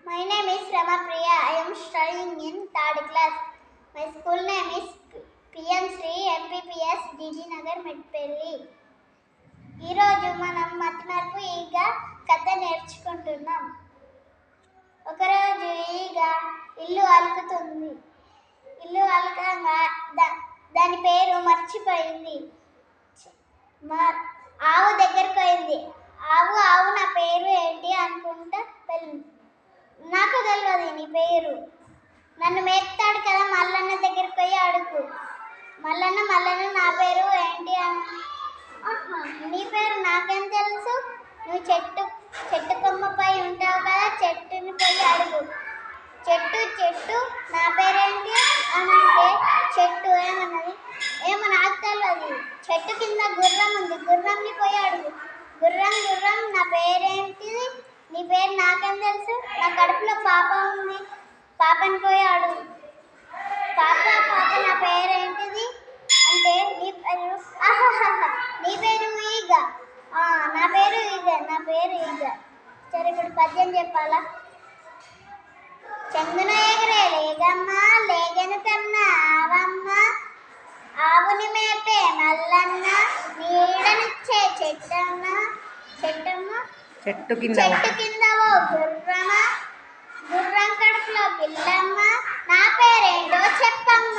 My name is Ramapriya. I am studying in third class. My school name is PM Sri MPPS DG Nagar Medpelli. ఈరోజు మనం మతిమరుపు ఈగ కథ నేర్చుకుంటున్నాం. ఒకరోజు ఈగ ఇల్లు అలుకుతుంది. ఇల్లు అలకంగా దాని పేరు మర్చిపోయింది. ఆవు దగ్గరకు పోయింది. ఆవు నా పేరు ఏంటి అనుకుంటా వెళ్ళింది. నాకు తెలియదు నీ పేరు, నన్ను మేపుతాడు కదా మల్లన్న దగ్గరికి పోయి అడుగు. మల్లన్న నా పేరు ఏంటి అని. నీ పేరు నాకేం తెలుసు, నువ్వు చెట్టు కొమ్మపై ఉంటావు కదా, చెట్టుని పోయి అడుగు. చెట్టు నా పేరేంటి అని అంటే చెట్టు ఏమన్నది, ఏమో నాకు తెలియదు, చెట్టు కింద గుర్రం ఉంది, గుర్రంని పోయి అడుగు. గుర్రం నా పేరేంటిది, నీ పేరు నాకేం తెలుసు, నా కడుపులో పాప ఉంది, పాపని పోయి అడుగు. పాప నా పేరేంటిది అంటే నీ పేరు ఈగ. నా పేరు ఈగ. సరే ఇప్పుడు పద్యం చెప్పాలా? చందున ఎగరే లేగమ్మ, లేగను కన్నా ఆవమ్మ, ఆవుని మేపే మల్లన్న, నీడనిచ్చే చెట్టు కింద ఓ గుర్రమ, గుర్రం కడుపులో పిల్లమ్మ, నా పేరేంటో చెప్పమ్మ.